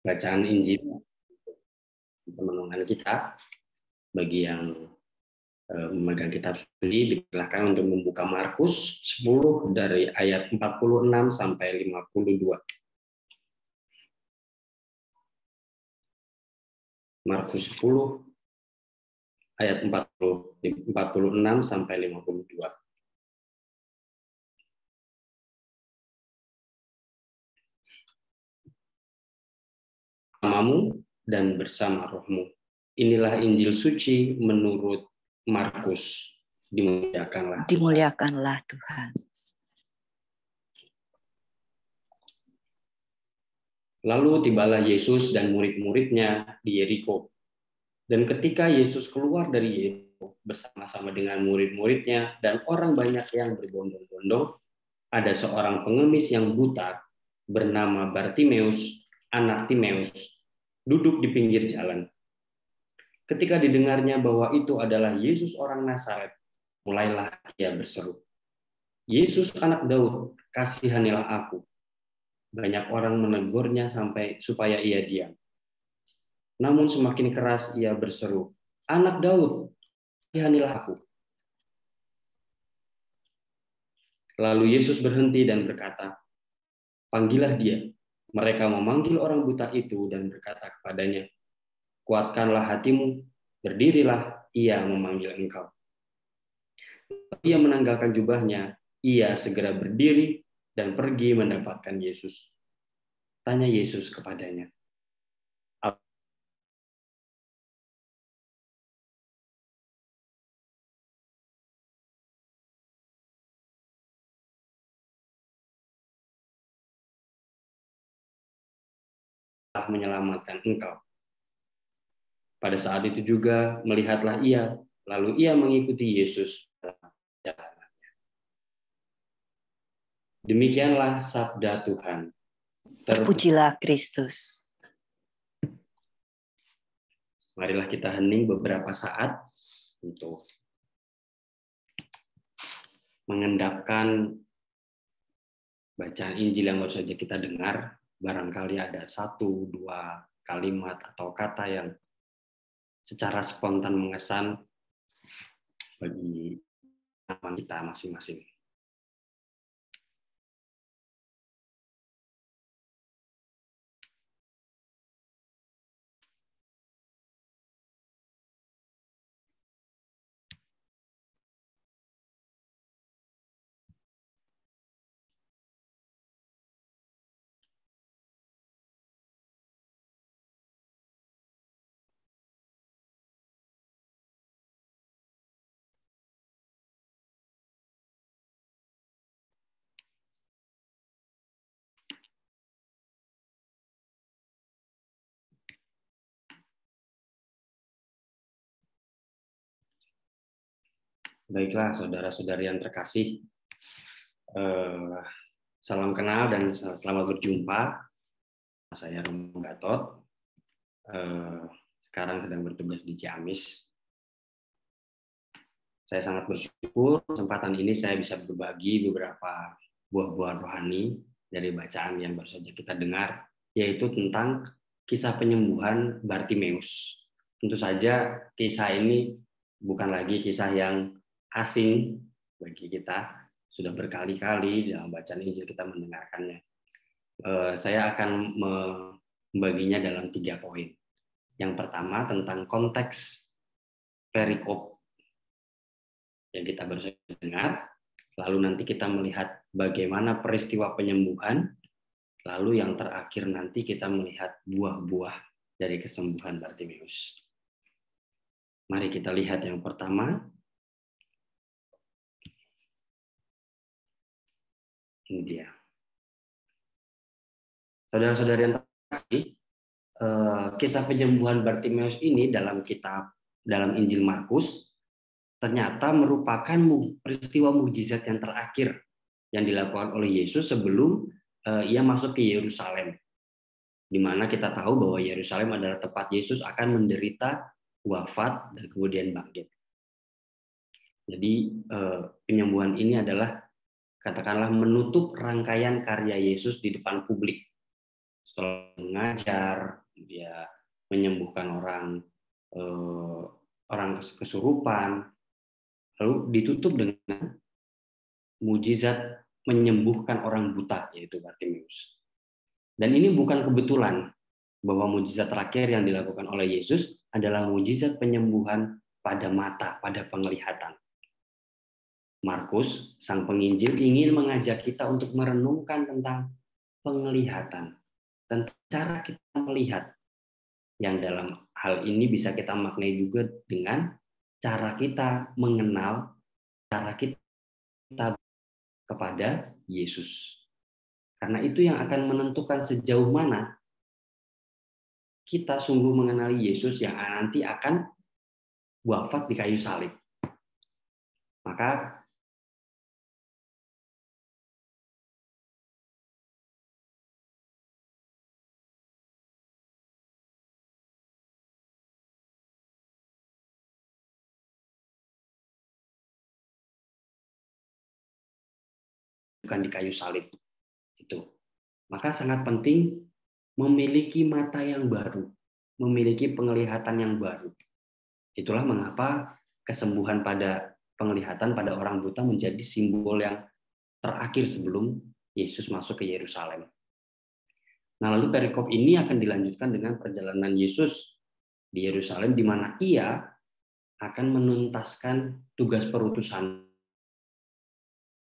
bacaan Injil pemenungan kita. Bagi yang memegang kitab suci, dipersilakan untuk membuka Markus 10 dari ayat 46 sampai 52. Markus 10 ayat 46 sampai 52. Bersamamu dan bersama rohmu. Inilah Injil suci menurut Markus. Dimuliakanlah. Dimuliakanlah Tuhan. Lalu tibalah Yesus dan murid-muridnya di Yeriko. Dan ketika Yesus keluar dari Yeriko bersama-sama dengan murid-muridnya dan orang banyak yang berbondong-bondong, ada seorang pengemis yang buta bernama Bartimeus, anak Timeus, duduk di pinggir jalan. Ketika didengarnya bahwa itu adalah Yesus orang Nazaret, mulailah ia berseru, "Yesus anak Daud, kasihanilah aku." Banyak orang menegurnya supaya ia diam. Namun semakin keras ia berseru, "Anak Daud, kasihanilah aku." Lalu Yesus berhenti dan berkata, "Panggillah dia." Mereka memanggil orang buta itu dan berkata kepadanya, "Kuatkanlah hatimu, berdirilah, ia memanggil engkau." Ia menanggalkan jubahnya, ia segera berdiri dan pergi mendapatkan Yesus. Tanya Yesus kepadanya, "Telah menyelamatkan engkau." Pada saat itu juga melihatlah ia, lalu ia mengikuti Yesus dalam perjalanannya. Demikianlah sabda Tuhan. Terpujilah Kristus. Marilah kita hening beberapa saat untuk mengendapkan bacaan Injil yang baru saja kita dengar. Barangkali ada 1-2 kalimat atau kata yang secara spontan mengesan bagi kita masing-masing. Baiklah, saudara-saudari yang terkasih, salam kenal dan selamat berjumpa. Saya Romo Gatot, sekarang sedang bertugas di Ciamis. Saya sangat bersyukur kesempatan ini saya bisa berbagi beberapa buah-buah rohani dari bacaan yang baru saja kita dengar, yaitu tentang kisah penyembuhan Bartimeus. Tentu saja kisah ini bukan lagi kisah yang asing bagi kita, sudah berkali-kali dalam bacaan Injil kita mendengarkannya. Saya akan membaginya dalam 3 poin. Yang pertama tentang konteks perikop yang kita baru saja dengar, lalu nanti kita melihat bagaimana peristiwa penyembuhan, lalu yang terakhir nanti kita melihat buah-buah dari kesembuhan Bartimeus. Mari kita lihat yang pertama. Ini dia. Saudara-saudari yang terkasih, kisah penyembuhan Bartimeus ini dalam Injil Markus ternyata merupakan peristiwa mukjizat yang terakhir yang dilakukan oleh Yesus sebelum ia masuk ke Yerusalem. Di mana kita tahu bahwa Yerusalem adalah tempat Yesus akan menderita, wafat, dan kemudian bangkit. Jadi penyembuhan ini adalah katakanlah menutup rangkaian karya Yesus di depan publik. setelah mengajar, dia menyembuhkan orang kesurupan, lalu ditutup dengan mujizat menyembuhkan orang buta, yaitu Bartimeus. Dan ini bukan kebetulan bahwa mujizat terakhir yang dilakukan oleh Yesus adalah mujizat penyembuhan pada mata, pada penglihatan. Markus, sang penginjil, ingin mengajak kita untuk merenungkan tentang penglihatan, tentang cara kita melihat, yang dalam hal ini bisa kita maknai juga dengan cara kita mengenal, cara kita kepada Yesus. Karena itu yang akan menentukan sejauh mana kita sungguh mengenali Yesus yang nanti akan wafat di kayu salib. Maka bukan di kayu salib itu. Maka sangat penting memiliki mata yang baru, memiliki penglihatan yang baru. Itulah mengapa kesembuhan pada penglihatan pada orang buta menjadi simbol yang terakhir sebelum Yesus masuk ke Yerusalem. Nah, lalu perikop ini akan dilanjutkan dengan perjalanan Yesus di Yerusalem, di mana ia akan menuntaskan tugas perutusan.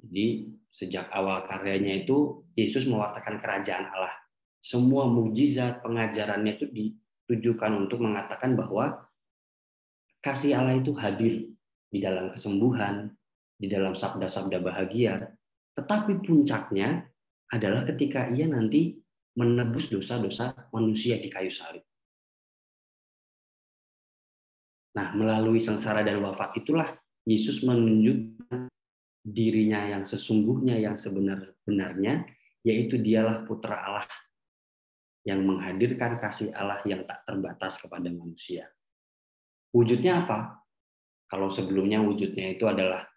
Jadi, sejak awal karyanya itu, Yesus mewartakan kerajaan Allah. Semua mukjizat pengajarannya itu ditujukan untuk mengatakan bahwa kasih Allah itu hadir di dalam kesembuhan, di dalam sabda-sabda bahagia, tetapi puncaknya adalah ketika ia nanti menebus dosa-dosa manusia di kayu salib. Nah, melalui sengsara dan wafat itulah Yesus menunjukkan dirinya yang sesungguhnya, yang sebenar-benarnya, yaitu dialah Putra Allah yang menghadirkan kasih Allah yang tak terbatas kepada manusia. Wujudnya apa? Kalau sebelumnya wujudnya itu adalah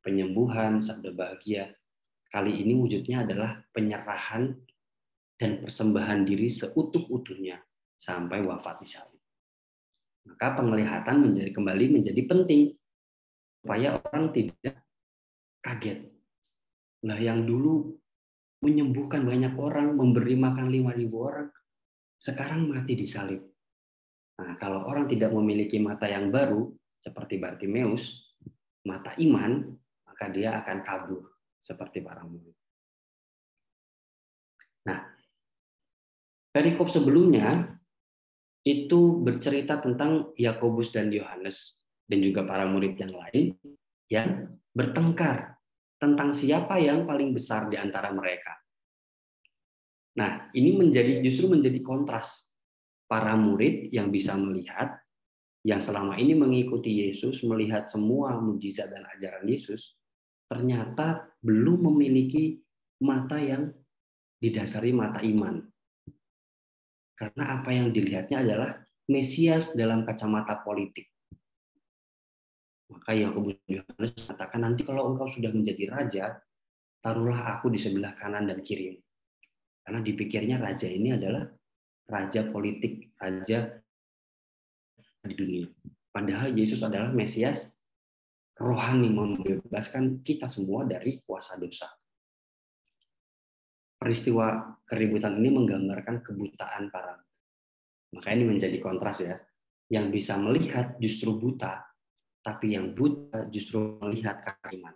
penyembuhan, sabda bahagia, kali ini wujudnya adalah penyerahan dan persembahan diri seutuh-utuhnya sampai wafat di salib. Maka penglihatan kembali menjadi penting supaya orang tidak kaget. Nah, yang dulu menyembuhkan banyak orang, memberi makan 5.000 orang, sekarang mati di salib. Nah, kalau orang tidak memiliki mata yang baru, seperti Bartimeus, mata iman, maka dia akan kabur seperti para murid. Nah, perikop sebelumnya itu bercerita tentang Yakobus dan Yohanes dan juga para murid yang lain yang bertengkar tentang siapa yang paling besar di antara mereka. Nah, ini justru menjadi kontras. Para murid yang bisa melihat, yang selama ini mengikuti Yesus, melihat semua mukjizat dan ajaran Yesus, ternyata belum memiliki mata yang didasari mata iman. Karena apa yang dilihatnya adalah Mesias dalam kacamata politik. Maka Yakobus dan Yohanes mengatakan, nanti kalau engkau sudah menjadi raja, taruhlah aku di sebelah kanan dan kiri. Karena dipikirnya raja ini adalah raja politik, raja di dunia. Padahal Yesus adalah Mesias rohani, membebaskan kita semua dari kuasa dosa. Peristiwa keributan ini menggambarkan kebutaan para. Maka ini menjadi kontras ya. Yang bisa melihat justru buta, tapi yang buta justru melihat iman.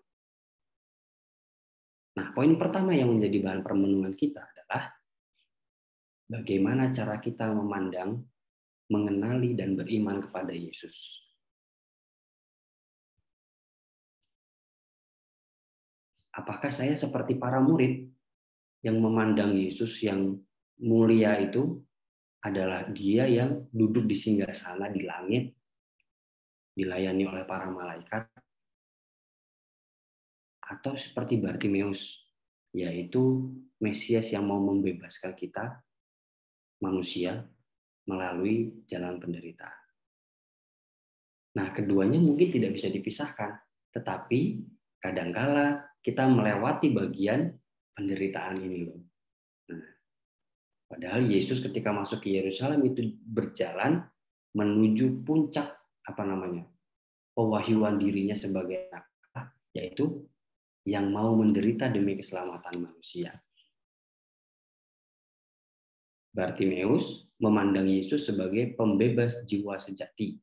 Nah, poin pertama yang menjadi bahan permenungan kita adalah bagaimana cara kita memandang, mengenali, dan beriman kepada Yesus. Apakah saya seperti para murid yang memandang Yesus yang mulia itu adalah dia yang duduk di singgasana di langit, dilayani oleh para malaikat, atau seperti Bartimeus, yaitu Mesias yang mau membebaskan kita, manusia, melalui jalan penderitaan. Nah, keduanya mungkin tidak bisa dipisahkan, tetapi kadangkala kita melewati bagian penderitaan ini loh. Nah, Padahal Yesus ketika masuk ke Yerusalem itu berjalan menuju puncak pewahyuan dirinya sebagai anak Allah, yaitu yang mau menderita demi keselamatan manusia. Bartimeus memandang Yesus sebagai pembebas jiwa sejati,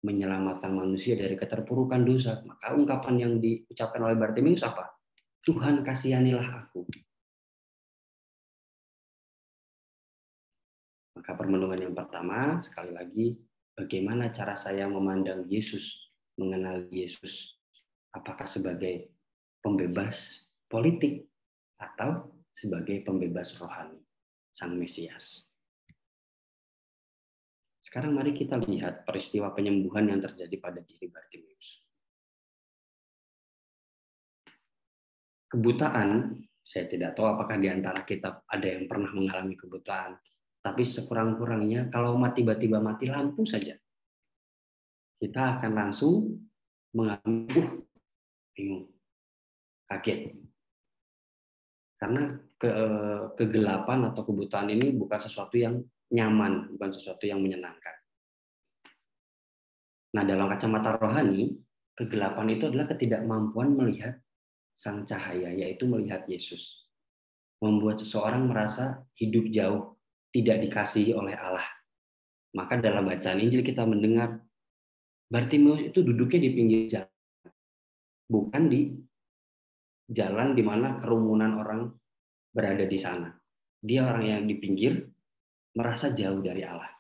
menyelamatkan manusia dari keterpurukan dosa. Maka ungkapan yang diucapkan oleh Bartimeus apa? Tuhan, kasihanilah aku. Maka permenungan yang pertama, sekali lagi, bagaimana cara saya memandang Yesus, mengenal Yesus? Apakah sebagai pembebas politik atau sebagai pembebas rohani, Sang Mesias? Sekarang mari kita lihat peristiwa penyembuhan yang terjadi pada diri Bartimeus. Kebutaan, saya tidak tahu apakah di antara kita ada yang pernah mengalami kebutaan, tapi sekurang-kurangnya kalau tiba-tiba mati lampu saja, kita akan langsung mengalami bingung, kaget. Karena kegelapan atau kebutaan ini bukan sesuatu yang nyaman, bukan sesuatu yang menyenangkan. Nah, dalam kacamata rohani, kegelapan itu adalah ketidakmampuan melihat sang cahaya, yaitu melihat Yesus. Membuat seseorang merasa hidup jauh, tidak dikasihi oleh Allah. Maka dalam bacaan Injil kita mendengar Bartimeus itu duduknya di pinggir jalan, bukan di jalan di mana kerumunan orang berada di sana. Dia orang yang di pinggir, merasa jauh dari Allah.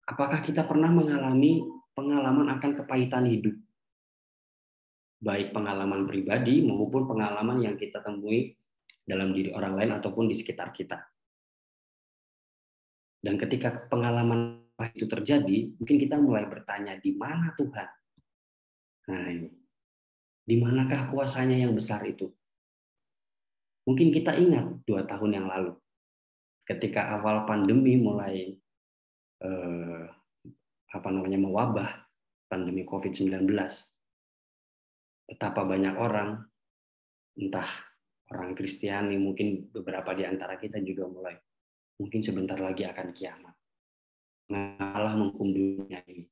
Apakah kita pernah mengalami pengalaman akan kepahitan hidup? Baik pengalaman pribadi maupun pengalaman yang kita temui dalam diri orang lain ataupun di sekitar kita. Dan ketika pengalaman itu terjadi, mungkin kita mulai bertanya, di mana Tuhan? Nah ini, di manakah kuasanya yang besar itu? Mungkin kita ingat 2 tahun yang lalu, ketika awal pandemi mulai mewabah, pandemi COVID-19, betapa banyak orang, entah orang Kristiani, mungkin beberapa di antara kita juga mulai, mungkin sebentar lagi akan kiamat. Allah menghukum dunia ini.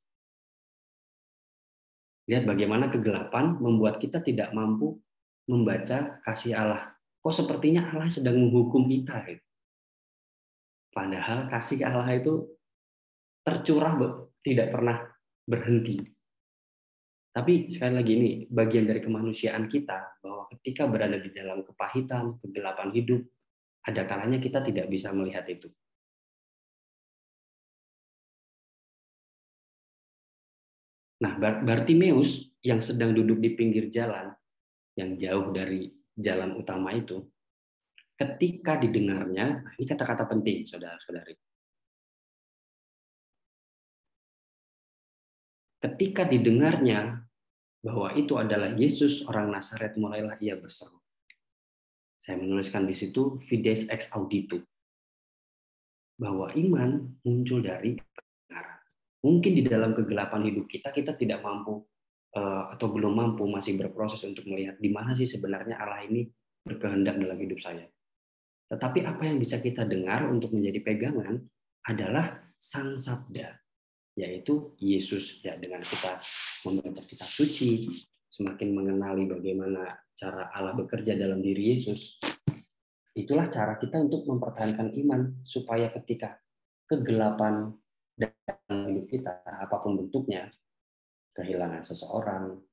Lihat bagaimana kegelapan membuat kita tidak mampu membaca kasih Allah. Kok sepertinya Allah sedang menghukum kita? Padahal kasih Allah itu tercurah, tidak pernah berhenti. Tapi sekali lagi ini bagian dari kemanusiaan kita, bahwa ketika berada di dalam kepahitan, kegelapan hidup, ada kalanya kita tidak bisa melihat itu. Nah, Bartimeus yang sedang duduk di pinggir jalan, yang jauh dari jalan utama itu, ketika didengarnya, ini kata-kata penting, saudara-saudari. Ketika didengarnya bahwa itu adalah Yesus orang Nazaret, mulailah ia berseru. Saya menuliskan di situ fides ex audito, bahwa iman muncul dari pendengaran. Mungkin di dalam kegelapan hidup kita tidak mampu atau belum mampu, masih berproses untuk melihat di mana sih sebenarnya Allah ini berkehendak dalam hidup saya. Tetapi apa yang bisa kita dengar untuk menjadi pegangan adalah Sang Sabda, yaitu Yesus. Ya, dengan kita membaca kitab suci, semakin mengenali bagaimana cara Allah bekerja dalam diri Yesus, itulah cara kita untuk mempertahankan iman, supaya ketika kegelapan dalam hidup kita, apapun bentuknya, kehilangan seseorang,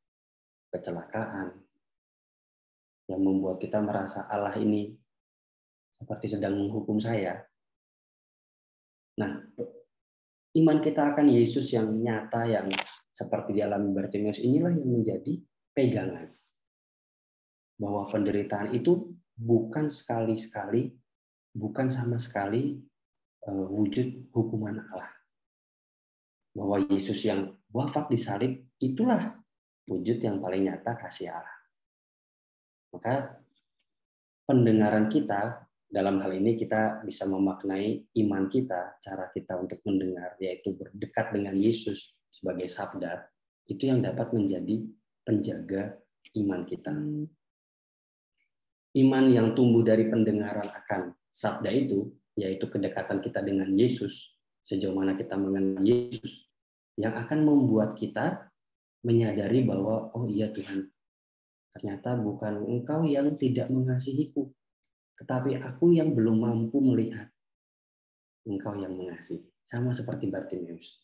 kecelakaan, yang membuat kita merasa Allah ini seperti sedang menghukum saya. Nah, iman kita akan Yesus yang nyata, yang seperti dialami Bartimeus, inilah yang menjadi pegangan. Bahwa penderitaan itu bukan sekali-sekali, bukan sama sekali wujud hukuman Allah. Bahwa Yesus yang wafat di salib, itulah wujud yang paling nyata kasih Allah. Maka pendengaran kita, dalam hal ini kita bisa memaknai iman kita, cara kita untuk mendengar, yaitu berdekat dengan Yesus sebagai sabda, itu yang dapat menjadi penjaga iman kita. iman yang tumbuh dari pendengaran akan sabda itu, yaitu kedekatan kita dengan Yesus, sejauh mana kita mengenal Yesus, yang akan membuat kita menyadari bahwa, oh iya Tuhan, ternyata bukan Engkau yang tidak mengasihiku, tetapi aku yang belum mampu melihat Engkau yang mengasihi. Sama seperti Bartimeus.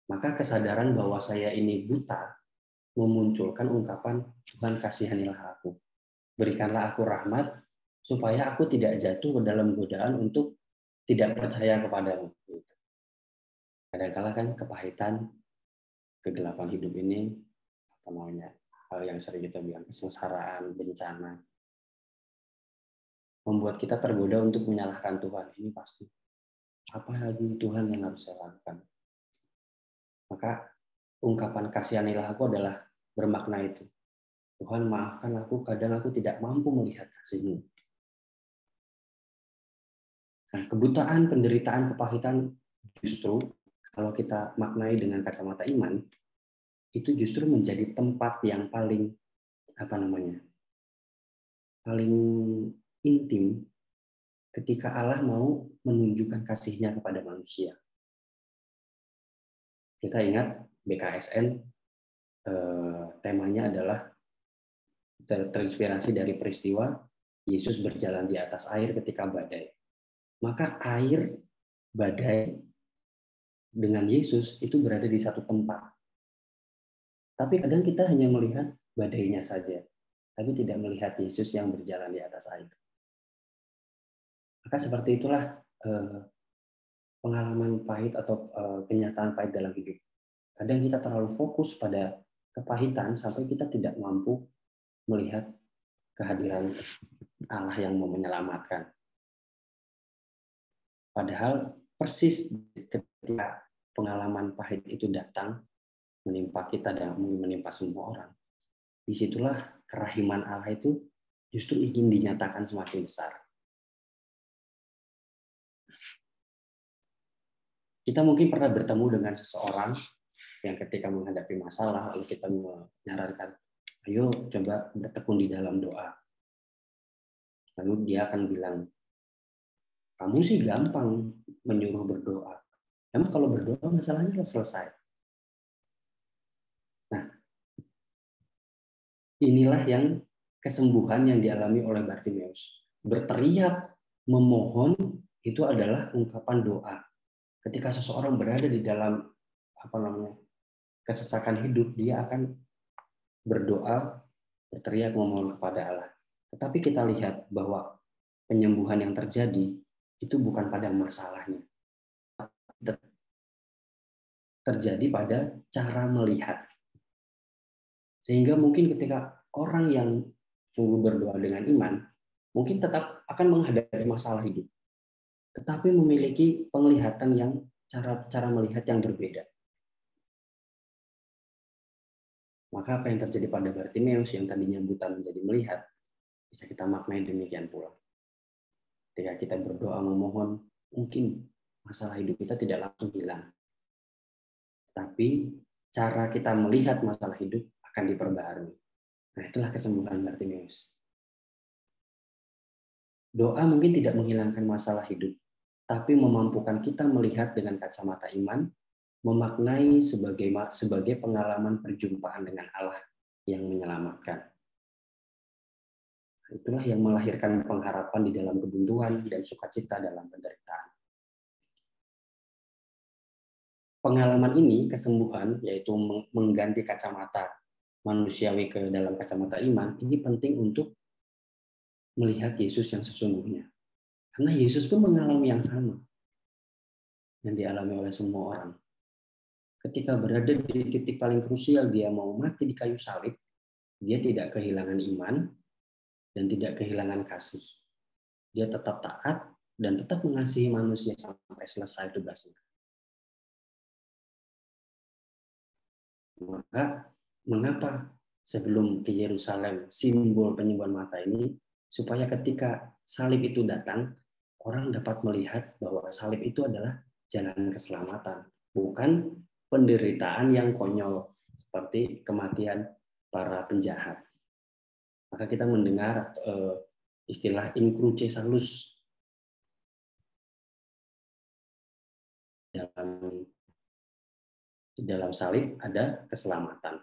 Maka kesadaran bahwa saya ini buta memunculkan ungkapan, Tuhan kasihanilah aku. Berikanlah aku rahmat, supaya aku tidak jatuh ke dalam godaan untuk tidak percaya kepadamu. Kadang-kala kan kepahitan, kegelapan hidup ini, apa namanya, hal yang sering kita bilang, kesengsaraan, bencana, membuat kita tergoda untuk menyalahkan Tuhan. Ini pasti. Apa lagi Tuhan yang harus saya lakukan? Maka ungkapan kasihanilah aku adalah bermakna itu. Tuhan maafkan aku, kadang aku tidak mampu melihat kasih-Mu. Nah, kebutaan, penderitaan, kepahitan justru kalau kita maknai dengan kacamata iman, itu justru menjadi tempat yang paling paling intim ketika Allah mau menunjukkan kasih-Nya kepada manusia. Kita ingat BKSN, temanya adalah terinspirasi dari peristiwa Yesus berjalan di atas air ketika badai. Maka air, badai, dengan Yesus itu berada di satu tempat. Tapi kadang kita hanya melihat badainya saja, tapi tidak melihat Yesus yang berjalan di atas air. Maka seperti itulah pengalaman pahit atau kenyataan pahit dalam hidup. Kadang kita terlalu fokus pada kepahitan sampai kita tidak mampu melihat kehadiran Allah yang mau menyelamatkan. Padahal persis ketika pengalaman pahit itu datang, menimpa kita dan menimpa semua orang, disitulah kerahiman Allah itu justru ingin dinyatakan semakin besar. Kita mungkin pernah bertemu dengan seseorang yang ketika menghadapi masalah, lalu kita menyarankan, ayo coba bertekun di dalam doa. Lalu dia akan bilang, kamu sih gampang menyuruh berdoa. Emang kalau berdoa masalahnya selesai. Nah, inilah yang kesembuhan yang dialami oleh Bartimeus. Berteriak, memohon, itu adalah ungkapan doa. Ketika seseorang berada di dalam kesesakan hidup, dia akan berdoa, berteriak, memohon kepada Allah. Tetapi kita lihat bahwa penyembuhan yang terjadi itu bukan pada masalahnya, terjadi pada cara melihat. Sehingga mungkin ketika orang yang sungguh berdoa dengan iman, mungkin tetap akan menghadapi masalah hidup, tetapi memiliki penglihatan yang cara melihat yang berbeda. Maka apa yang terjadi pada Bartimeus yang tadinya buta menjadi melihat, bisa kita maknai demikian pula. Ketika kita berdoa memohon, mungkin masalah hidup kita tidak langsung hilang. Tapi cara kita melihat masalah hidup akan diperbaharui. Nah, itulah kesembuhan Bartimeus. Doa mungkin tidak menghilangkan masalah hidup, tapi memampukan kita melihat dengan kacamata iman, memaknai sebagai pengalaman perjumpaan dengan Allah yang menyelamatkan. Itulah yang melahirkan pengharapan di dalam kebuntuan dan sukacita dalam penderitaan. Pengalaman ini, kesembuhan, yaitu mengganti kacamata manusiawi ke dalam kacamata iman, ini penting untuk melihat Yesus yang sesungguhnya. Karena Yesus pun mengalami yang sama yang dialami oleh semua orang. Ketika berada di titik paling krusial, dia mau mati di kayu salib, dia tidak kehilangan iman dan tidak kehilangan kasih. Dia tetap taat dan tetap mengasihi manusia sampai selesai tugasnya. Maka mengapa sebelum ke Yerusalem simbol penyembuhan mata ini, supaya ketika salib itu datang, orang dapat melihat bahwa salib itu adalah jalan keselamatan, bukan penderitaan yang konyol seperti kematian para penjahat. Maka kita mendengar istilah in cruce salus. Di dalam salib ada keselamatan.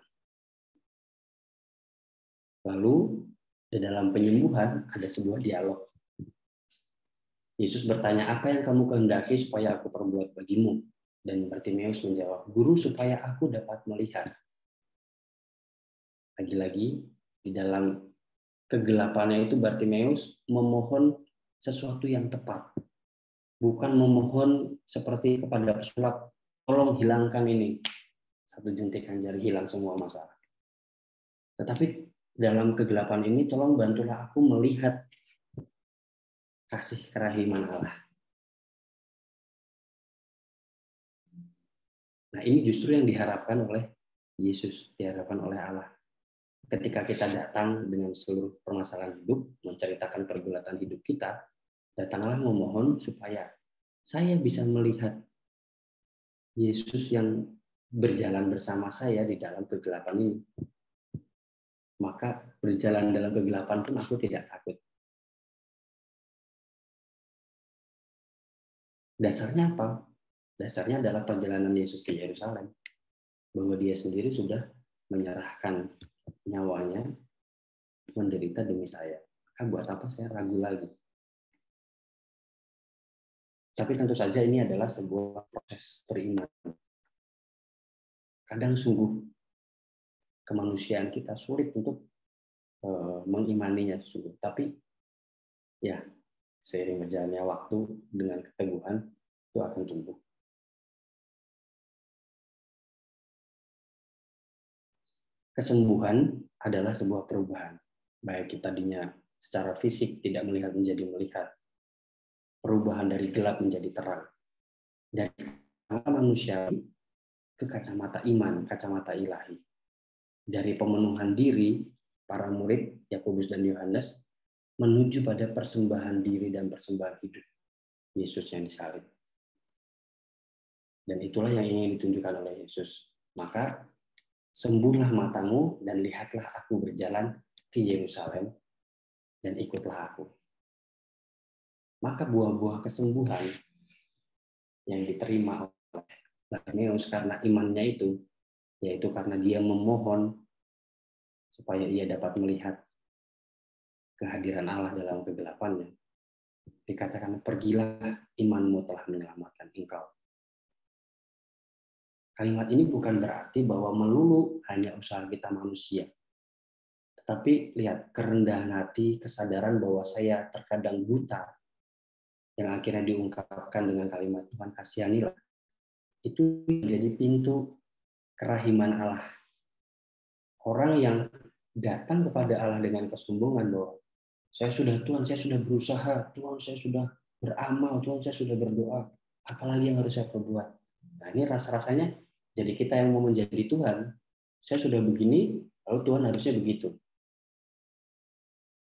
Lalu di dalam penyembuhan ada sebuah dialog. Yesus bertanya, apa yang kamu kehendaki supaya aku perbuat bagimu? Dan Bartimeus menjawab, Guru, supaya aku dapat melihat. Lagi-lagi di dalam kegelapannya itu Bartimeus memohon sesuatu yang tepat. Bukan memohon seperti kepada pesulap, tolong hilangkan ini. Satu jentikan jari hilang semua masalah. Tetapi dalam kegelapan ini tolong bantulah aku melihat kasih kerahiman Allah. Nah, ini justru yang diharapkan oleh Yesus, diharapkan oleh Allah. Ketika kita datang dengan seluruh permasalahan hidup, menceritakan pergulatan hidup kita, datanglah memohon supaya saya bisa melihat Yesus yang berjalan bersama saya di dalam kegelapan ini. Maka berjalan dalam kegelapan pun aku tidak takut. Dasarnya apa? Dasarnya adalah perjalanan Yesus ke Yerusalem. Bahwa dia sendiri sudah menyerahkan nyawanya menderita demi saya. Maka buat apa saya ragu lagi? Tapi tentu saja ini adalah sebuah proses beriman. Kadang sungguh kemanusiaan kita sulit untuk mengimaninya sungguh. Tapi ya seiring berjalannya waktu dengan keteguhan itu akan tumbuh. Kesembuhan adalah sebuah perubahan. Baik kita tadinya secara fisik tidak melihat menjadi melihat. Perubahan dari gelap menjadi terang. Dari kacamata manusiawi ke kacamata iman, kacamata ilahi. Dari pemenuhan diri para murid Yakobus dan Yohanes menuju pada persembahan diri dan persembahan hidup Yesus yang disalib. Dan itulah yang ingin ditunjukkan oleh Yesus. Maka sembuhlah matamu dan lihatlah aku berjalan ke Yerusalem dan ikutlah aku. Maka buah-buah kesembuhan yang diterima oleh Bartimeus karena imannya itu, yaitu karena dia memohon supaya ia dapat melihat kehadiran Allah dalam kegelapannya. Dikatakan, pergilah, imanmu telah menyelamatkan engkau. Kalimat ini bukan berarti bahwa melulu hanya usaha kita manusia. Tetapi lihat, kerendahan hati, kesadaran bahwa saya terkadang buta, yang akhirnya diungkapkan dengan kalimat Tuhan kasihanilah, itu menjadi pintu kerahiman Allah. Orang yang datang kepada Allah dengan kesombongan bahwa saya sudah berusaha, Tuhan saya sudah beramal, Tuhan saya sudah berdoa, apalagi yang harus saya perbuat. Nah ini rasa-rasanya jadi kita yang mau menjadi Tuhan, saya sudah begini, lalu Tuhan harusnya begitu.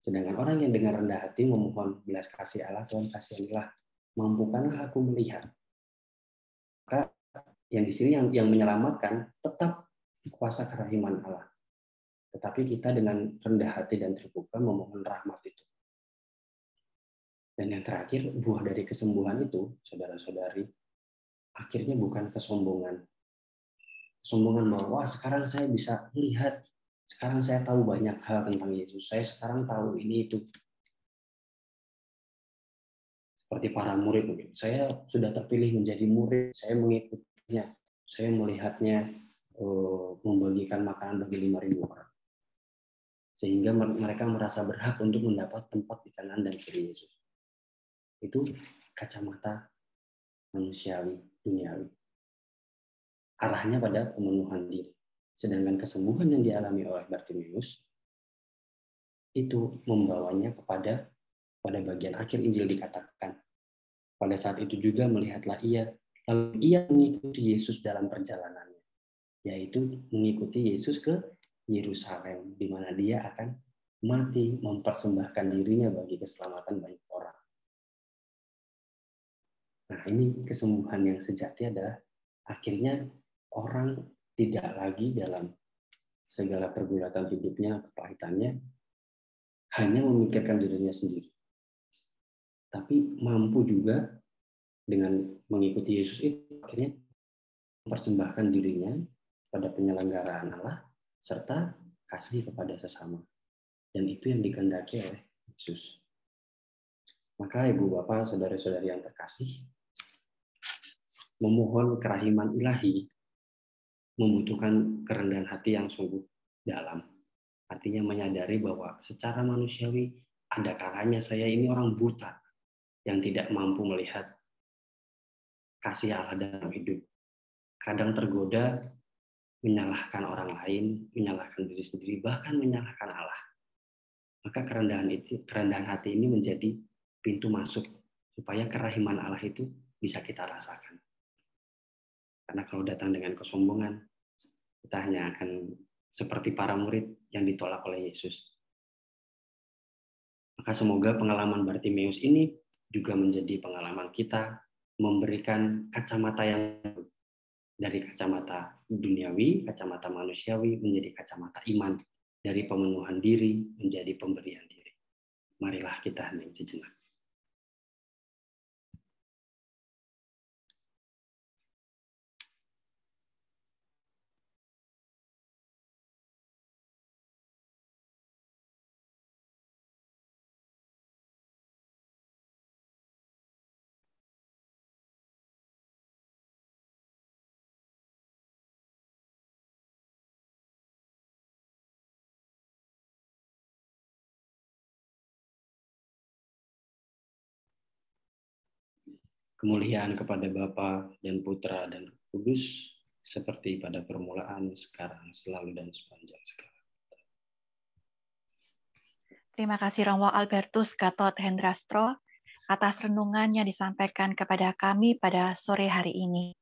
Sedangkan orang yang dengan rendah hati memohon belas kasih Allah, Tuhan kasihanilah, mampukanlah aku melihat. Maka yang di sini yang menyelamatkan tetap kuasa kerahiman Allah. Tetapi kita dengan rendah hati dan terbuka memohon rahmat itu. Dan yang terakhir, buah dari kesembuhan itu, saudara-saudari, akhirnya bukan kesombongan. Kesombongan bahwa, wah sekarang saya bisa melihat, sekarang saya tahu banyak hal tentang Yesus, saya sekarang tahu ini itu. Seperti para murid mungkin, saya sudah terpilih menjadi murid, saya mengikutinya, saya melihatnya membagikan makanan bagi 5.000 orang. Sehingga mereka merasa berhak untuk mendapat tempat di kanan dan kiri Yesus. Itu kacamata manusiawi, duniawi. Arahnya pada pemenuhan diri. Sedangkan kesembuhan yang dialami oleh Bartimeus itu membawanya kepada pada bagian akhir Injil dikatakan. Pada saat itu juga melihatlah ia, lalu ia mengikuti Yesus dalam perjalanannya, yaitu mengikuti Yesus ke Yerusalem, di mana dia akan mati mempersembahkan dirinya bagi keselamatan banyak orang. Nah, ini kesembuhan yang sejati adalah akhirnya orang tidak lagi dalam segala pergulatan hidupnya, kepahitannya, hanya memikirkan dirinya sendiri. Tapi mampu juga dengan mengikuti Yesus itu akhirnya mempersembahkan dirinya pada penyelenggaraan Allah serta kasih kepada sesama. Dan itu yang dikehendaki oleh Yesus. Maka Ibu Bapak, saudara-saudari yang terkasih, memohon kerahiman ilahi membutuhkan kerendahan hati yang sungguh dalam. Artinya menyadari bahwa secara manusiawi ada kalanya saya ini orang buta yang tidak mampu melihat kasih Allah dalam hidup. Kadang tergoda menyalahkan orang lain, menyalahkan diri sendiri, bahkan menyalahkan Allah. Maka kerendahan hati ini menjadi pintu masuk supaya kerahiman Allah itu bisa kita rasakan. Karena kalau datang dengan kesombongan, kita hanya akan seperti para murid yang ditolak oleh Yesus. Maka semoga pengalaman Bartimeus ini juga menjadi pengalaman kita memberikan kacamata yang dari kacamata duniawi, kacamata manusiawi menjadi kacamata iman, dari pemenuhan diri menjadi pemberian diri. Marilah kita hening sejenak. Kemuliaan kepada Bapa dan Putra dan Roh Kudus, seperti pada permulaan, sekarang, selalu, dan sepanjang segala. Terima kasih Romo Albertus Gatot Hendrastro atas renungan yang disampaikan kepada kami pada sore hari ini.